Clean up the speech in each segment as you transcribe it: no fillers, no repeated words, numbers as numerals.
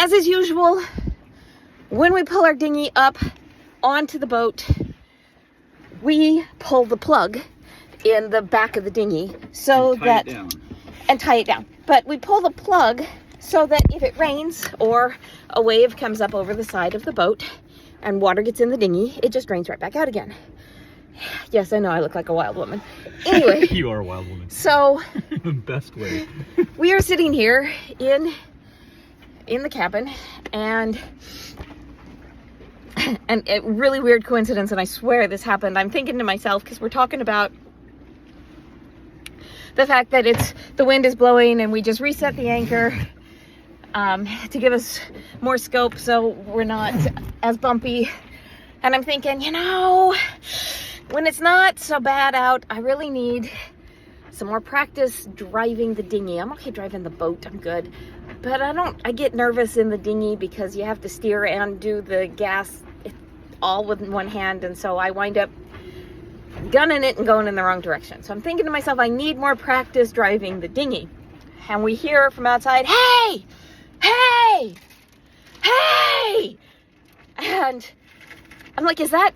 as is usual, when we pull our dinghy up onto the boat, we pull the plug in the back of the dinghy so that and tie it down. But we pull the plug so that if it rains or a wave comes up over the side of the boat and water gets in the dinghy, it just drains right back out again. Yes, I know I look like a wild woman. Anyway. You are a wild woman. So, the best way. We are sitting here in the cabin, and a really weird coincidence, and I swear this happened. I'm thinking to myself, because we're talking about the fact that the wind is blowing, and we just reset the anchor to give us more scope so we're not as bumpy. And I'm thinking, when it's not so bad out, I really need some more practice driving the dinghy. I'm okay driving the boat, I'm good. But I get nervous in the dinghy because you have to steer and do the gas all with one hand, and so I wind up gunning it and going in the wrong direction. So I'm thinking to myself, I need more practice driving the dinghy. And we hear from outside, hey, hey, hey! And I'm like, is that...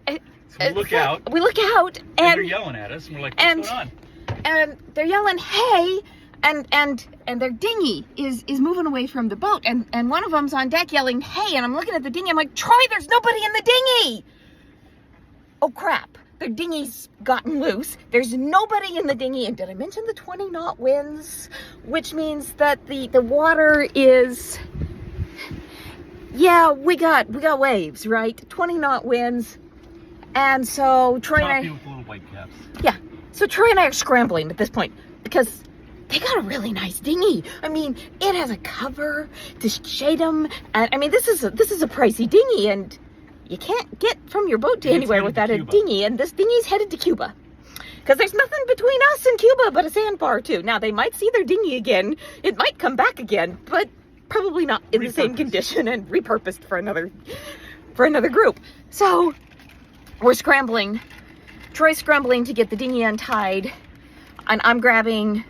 So we look out. We look out, and they're yelling at us, and we're like, what's going on? And they're yelling, hey, and their dinghy is moving away from the boat, and one of them's on deck yelling, hey, and I'm looking at the dinghy, I'm like, Troy, there's nobody in the dinghy! Oh crap, their dinghy's gotten loose, there's nobody in the dinghy, and did I mention the 20 knot winds? Which means that the water is, yeah, we got waves, right? 20 knot winds. And so Troy and I, with little white caps. Yeah, so Troy and I are scrambling at this point because they got a really nice dinghy. I mean, it has a cover to shade them, and I mean, this is a pricey dinghy, and you can't get from your boat to anywhere without a dinghy. And this dinghy's headed to Cuba because there's nothing between us and Cuba but a sandbar too. Now they might see their dinghy again. It might come back again, but probably not in the same condition and repurposed for another group. So we're scrambling. Troy's scrambling to get the dinghy untied, and I'm grabbing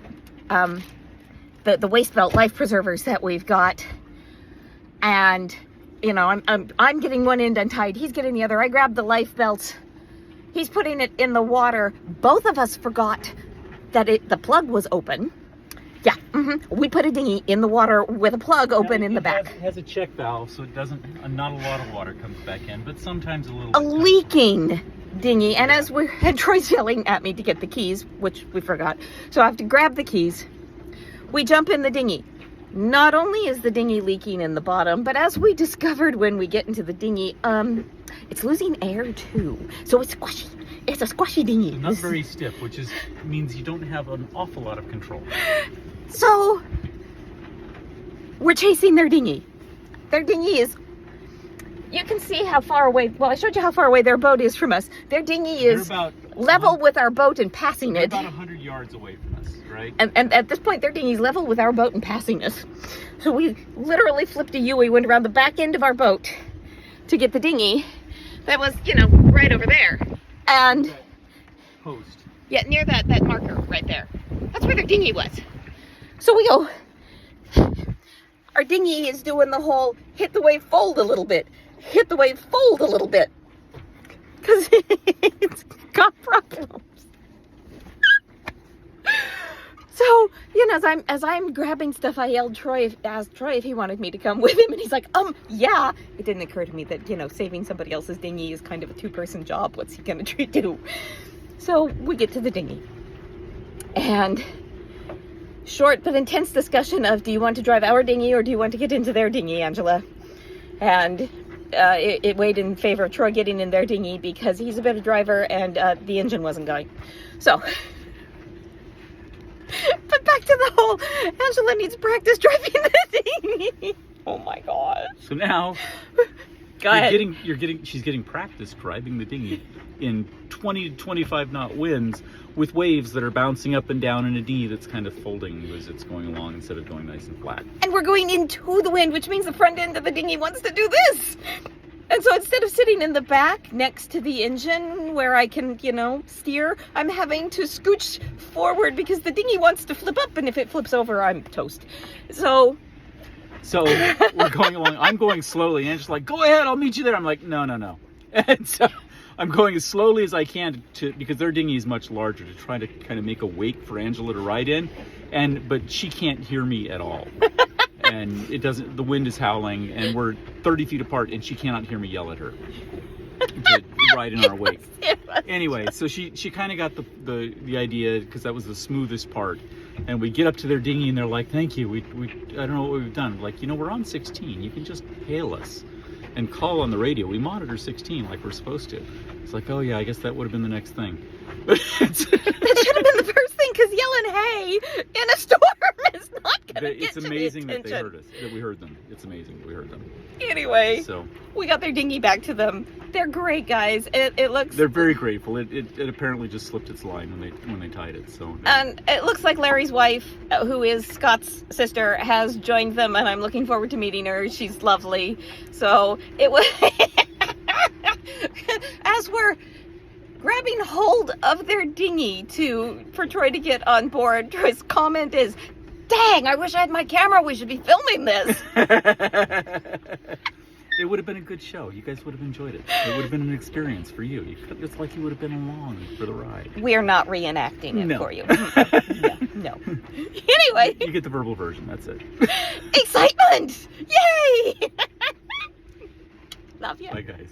the waist belt life preservers that we've got, and I'm getting one end untied. He's getting the other. I grabbed the life belt. He's putting it in the water. Both of us forgot that the plug was open. Yeah, we put a dinghy in the water with a plug open in the back. It has a check valve, so it doesn't. Not a lot of water comes back in, but sometimes a little. A leaking dinghy, and as Troy's yelling at me to get the keys, which we forgot, so I have to grab the keys. We jump in the dinghy. Not only is the dinghy leaking in the bottom, but as we discovered when we get into the dinghy, it's losing air too. So it's squishy. It's a squishy dinghy. Not very stiff, which means you don't have an awful lot of control. So we're chasing their dinghy. Their dinghy is, you can see how far away, well, I showed you how far away their boat is from us. Their dinghy is about level with our boat and passing it. About 100 yards away from us, right? And at this point, their dinghy's level with our boat and passing us. So we literally flipped a U. We went around the back end of our boat to get the dinghy that was, right over there. And post. Yeah, near that marker right there. That's where their dinghy was. So we go, our dinghy is doing the whole hit the wave, fold a little bit. Hit the wave, fold a little bit. Because it's got problems. So, as I'm grabbing stuff, I asked Troy if he wanted me to come with him, and he's like, yeah. It didn't occur to me that, saving somebody else's dinghy is kind of a two-person job. What's he gonna do? So we get to the dinghy, and short but intense discussion of, do you want to drive our dinghy or do you want to get into their dinghy, Angela? And it weighed in favor of Troy getting in their dinghy because he's a better driver and the engine wasn't going. So, but back to the whole, Angela needs practice driving the dinghy. Oh my God. So now, she's getting practice driving the dinghy in 20 to 25 knot winds with waves that are bouncing up and down in a dinghy that's kind of folding as it's going along instead of going nice and flat. And we're going into the wind, which means the front end of the dinghy wants to do this. And so instead of sitting in the back next to the engine where I can, steer, I'm having to scooch forward because the dinghy wants to flip up, and if it flips over, I'm toast. So So we're going along. I'm going slowly, and Angela's like, "Go ahead, I'll meet you there." I'm like, "No." And so I'm going as slowly as I can because their dinghy is much larger, to try to kind of make a wake for Angela to ride in, but she can't hear me at all. And it doesn't. The wind is howling, and we're 30 feet apart, and she cannot hear me yell at her to ride in our wake. Anyway, so she kind of got the idea, because that was the smoothest part. And we get up to their dinghy, and they're like, "Thank you. We I don't know what we've done." Like, we're on 16. You can just hail us and call on the radio. We monitor 16 like we're supposed to. It's like, oh yeah, I guess that would have been the next thing. That should have been the first thing, because yelling "hey" in a storm is not going to get It's amazing the that they heard us, that we heard them. It's amazing that we heard them. Anyway, So we got their dinghy back to them. They're great guys. It looks. they're very grateful. It apparently just slipped its line when they tied it. So And it looks like Larry's wife, who is Scott's sister, has joined them, and I'm looking forward to meeting her. She's lovely. So it was. As we're grabbing hold of their dinghy for Troy to get on board, Troy's comment is, "Dang, I wish I had my camera. We should be filming this." it would have been a good show. You guys would have enjoyed it. It would have been an experience for you. It's like you would have been along for the ride. We're not reenacting it No. for you. No. Anyway. You get the verbal version. That's it. Excitement! Yay! Love you. Bye, guys.